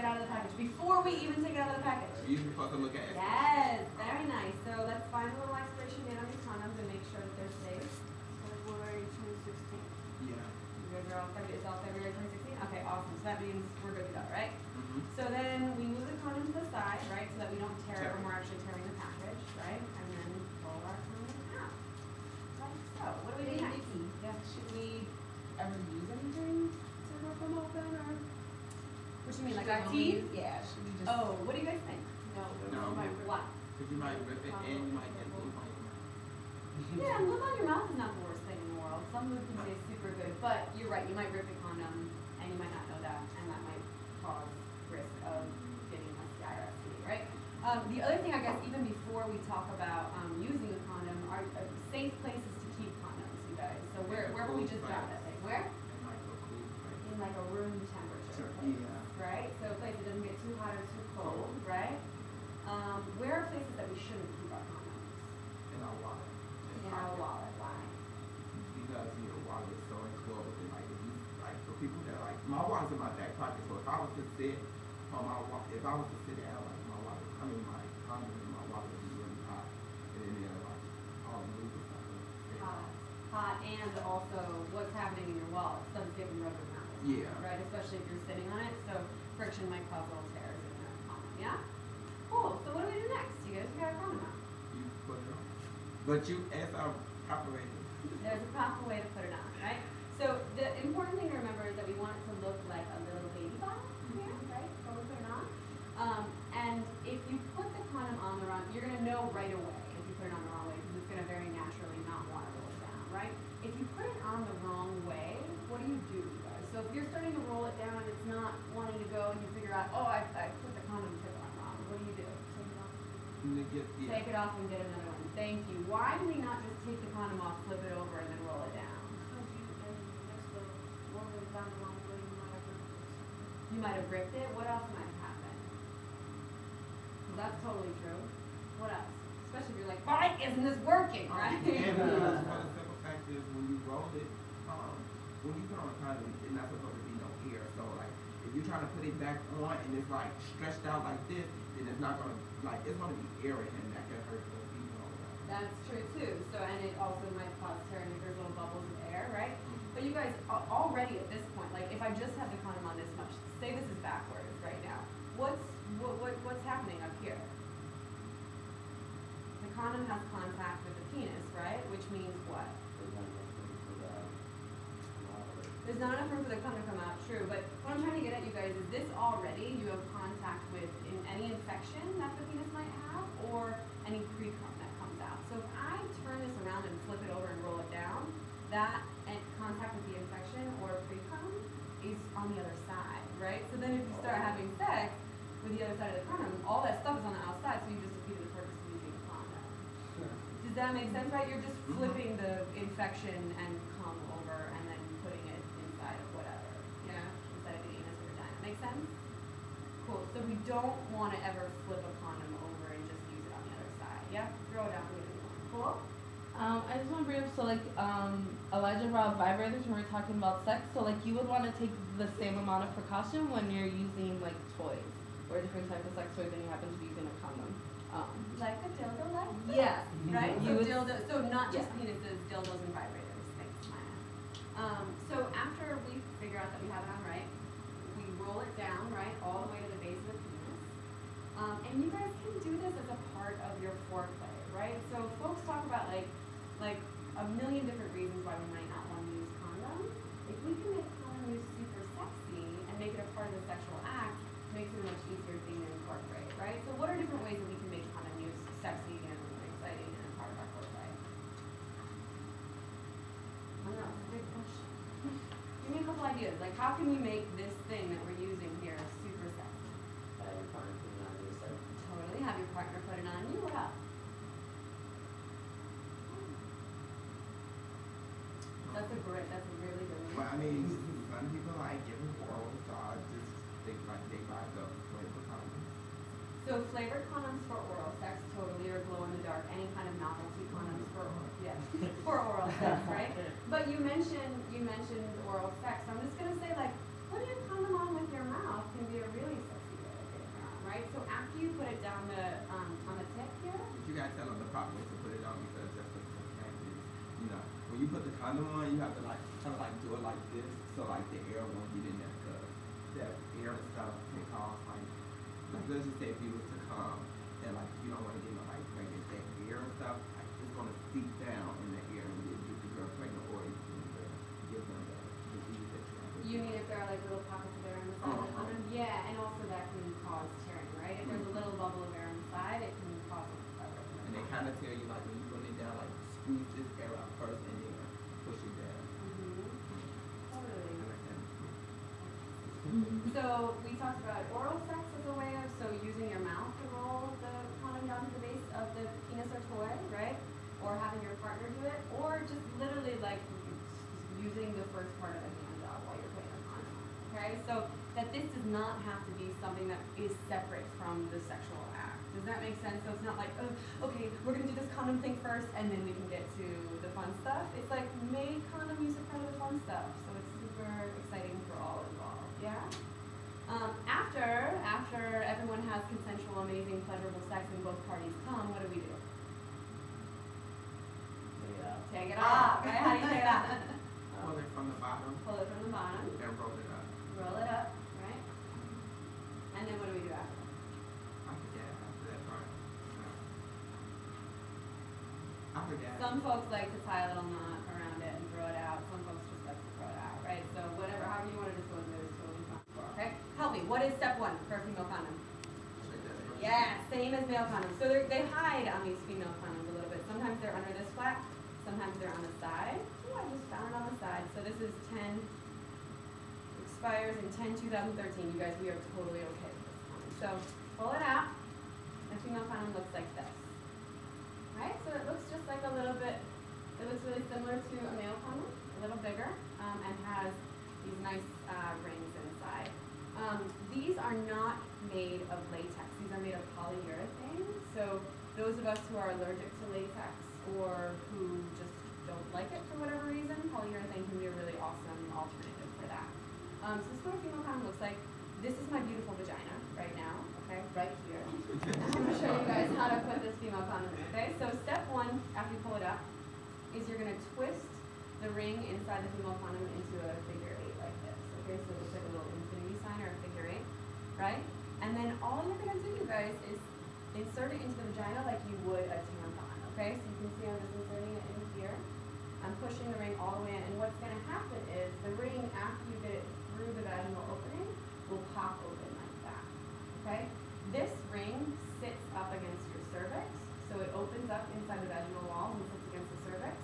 out of the package. Before we even take it out of the package. You're supposed to look at it. Yes, very nice. So let's find a little expiration date on these condoms and make sure that they're safe. February 2016. Yeah. You guys are all February, it's all February 2016? Okay, awesome. So that means we're good to go, right? Mm-hmm. So then we move the condom to the side, right? So that we don't tear it when we're actually tearing the package, right? And then roll our condom out. Like so. What do we do next? Yeah. Should we ever use anything to rip them open, or? What do you mean, like Should our we teeth? only- Yeah, should we just? Oh, what do you guys think? No. No. What? Because you might rip it and you might get glue on your mouth. Yeah, lube on your mouth is not the worst thing in the world. Some lube can taste super good, but you're right, you might rip the condom and you might not know that, and that might cause risk of getting a STI or STD, right? The other thing, I guess, even before we talk about using a condom, are safe places to keep condoms, you guys. So where will we just grab that thing? Where? It might go cool, right? In like a room temperature Sure, place, yeah. right? So a place that doesn't get too hot or too cold, right? Where are places that we shouldn't keep our condoms? In our wallet. In our wallet, why? Because your wallet is so enclosed, and like if you like for people that like my wallet's in my back pocket, so if I was to sit on my wallet, if I was to sit down, like my wallet, I mean my condom in my wallet would be really hot, and then like all the moving stuff. Hot, and also what's happening in your wallet. Stuff's getting rubbed around. Yeah. Right, especially if you're sitting on it, so friction might cause little tears in your condom. Yeah. Cool. So what do we do next? You guys, we got a condom out. You put it on, but you as our operator. There's a proper way to put it on, right? So the important thing to remember is that we want it to look like a little baby bottle here, right? So we put it on. And if you put the condom on the wrong, you're gonna know right away if you put it on the wrong way, because it's gonna very naturally not want to roll it down, right? If you put it on the wrong way, what do, you guys? So if you're starting to roll it down and it's not wanting to go, and you figure out, oh, I put the condom tip on wrong, what do? Take it off and get another one. Thank you. Why do we not just take the condom off, flip it over, and then roll it down? You might have ripped it. What else might have happened? That's totally true. What else? Especially if you're like, why isn't this working, right? And because one of the simple fact is when you roll it, when you put on a condom, it's not supposed to be no air. So like, if you're trying to put it back on and it's like stretched out like this, then it's not gonna it's gonna be airy and that can hurt the people. That's true too. So, and it also might cause tearing if there's little bubbles of air, right? But you guys, already at this point, like if I just have the condom on this much, say this is backwards right now. What's happening up here? The condom has contact with the penis, right? Which means what? There's not enough room for the condom to come out, true. But what I'm trying to get at, you guys, is this already you have contact with in any infection that the penis might have, or any pre-cum that comes out. So if I turn this around and flip it over and roll it down, that contact with the infection or pre-cum is on the other side, right? So then if you start having sex with the other side of the condom, all that stuff is on the outside, so you just defeated the purpose of using a condom. Does that make sense, right? You're just flipping the infection and cum over and then putting it inside of whatever, yeah? Inside of the anus or vagina. Make sense? Cool. So we don't want to ever flip a condom over and just use it on the other side. Yeah? Throw it out the other one. Cool? I just want to bring up, so like, Elijah brought vibrators when we were talking about sex, so like you would want to take the same amount of precaution when you're using like toys or different types of sex toys than you happen to be using a condom. Like a dildo, like this, Yes. right? You So would, so not just yeah. penises, dildos, and vibrators. Thanks, Maya. So after we figure out that we have it on right, we roll it down, right, all the way to the base of the penis. And you guys can do this as a part of your foreplay, right? So folks talk about like a million different reasons why we might not want to use condoms. If we can make condom use super sexy and make it a part of the sexual act, it makes it a much easier thing to incorporate, right? So what are different ways that we can make condom use sexy and exciting and a part of our foreplay? I don't know, it's a big question. Give me a couple ideas. Like, how can we make this thing that we're using here super sexy? Totally. Have your partner put it on you. What else? That's a really good one. Well, I mean, some people like giving oral, so I just think like they buy the flavor condoms. So flavored condoms for oral sex, totally, or glow in the dark, any kind of novelty condoms for for oral sex, right? But you mentioned oral sex. So I'm just gonna say, like, putting a condom on with your mouth can be a really sexy one you have to like kind of like do it like this, so like the air won't get in there, because that air and stuff can cause like let's just say if you was to come and like you don't want to get no like pregnant, that air and stuff like it's gonna seep down in the air and get the girl pregnant, or you can give them the disease that you're having. You mean if there are like little pockets of air on the side of the condom? Yeah, and also that can cause tearing, right? If there's a little bubble of air on the side, it can cause a And they kind of tell you like when you put it down, like squeeze this air out first and then push it down. Totally. Mm-hmm. So we talked about oral sex as a way of using your mouth to roll the condom down to the base of the penis or toy, right? Or having your partner do it, or just literally like using the first part of a hand job while you're putting a condom on. Okay, so that this does not have to be something that is separate from the sexual act. Does that make sense? So it's not like, oh, okay, we're gonna do this condom thing first, and then we can get to the fun stuff. It's like make condom use a part of the fun stuff. So it's super exciting for all involved. Yeah. After everyone has consensual, amazing, pleasurable sex and both parties come, what do we do? Take it off, right? How do you take it off? Pull it from the bottom Pull it from the bottom, and roll it up. roll it up, right? And then what do we do after? I forget after that part. I forget. Some folks like to tie a little knot around it and throw it out. Some folks just like to throw it out, right? So whatever, however you want to dispose of it is totally fine. Okay? Help me. What is step one for a female condom? Yeah, same as male condoms. So they hide on these female condoms a little bit. Sometimes they're under this flap. Sometimes they're on the side. Oh, I just found it on the side. So this is 10, expires in 10/2013. You guys, we are totally okay with this condom. So pull it out. A female condom looks like this. Right? So it looks just like a little bit, it looks really similar to a male condom, a little bigger, and has these nice rings inside. These are not made of latex. These are made of polyurethane. So those of us who are allergic to latex or who just don't like it for whatever reason, polyurethane can be a really awesome alternative for that. So this is what a female condom looks like. This is my beautiful vagina right now, okay, right here. I'm going to show you guys how to put this female condom in, okay? So step one, after you pull it up, is you're going to twist the ring inside the female condom into a figure 8 like this, okay? So it looks like a little infinity sign or a figure 8, right? And then all you're going to do, you guys, is insert it into the vagina like you would a tampon, okay? So you can see I'm just inserting it in here. I'm pushing the ring all the way in, and what's going to happen is the ring, after you get it through the vaginal opening, will pop open like that, okay? This ring sits up against your cervix, so it opens up inside the vaginal walls and sits against the cervix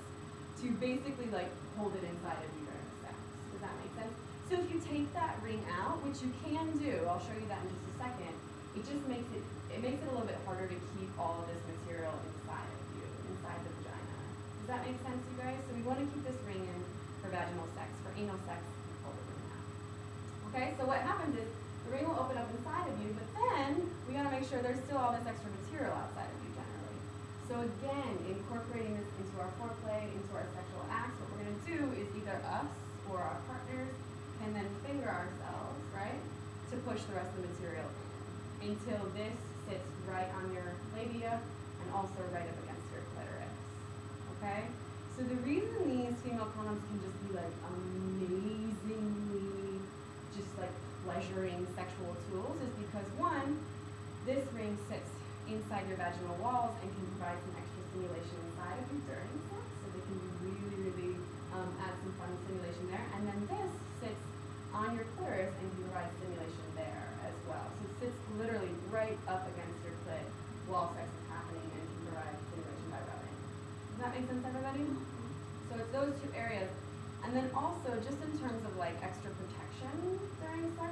to basically like hold it inside of you during sex. Does that make sense? So if you take that ring out, which you can do, I'll show you that in just a second, it just makes it a little bit harder to keep all of this material inside of you, inside the vagina. Does that make sense, you guys? So we want to keep this ring in for vaginal sex. For anal sex, we pull the ring out. Okay, so what happens is the ring will open up inside of you, but then we gotta make sure there's still all this extra material outside of you generally. So again, incorporating this into our foreplay, into our sexual acts, what we're gonna do is either us or our partners can then finger ourselves, right, to push the rest of the material in until this sits right on your labia and also right up against your clitoris. Okay? So the reason these female condoms can just be like amazingly just like pleasuring sexual tools is because one, this ring sits inside your vaginal walls and can provide some extra stimulation inside of you during sex, so they can really add some fun stimulation there. And then this sits on your clitoris and can provide stimulation there as well. So it sits literally right up against your clit while sex is happening and can provide stimulation by rubbing. Does that make sense, everybody? So it's those two areas. And then also, just in terms of like extra protection during sex,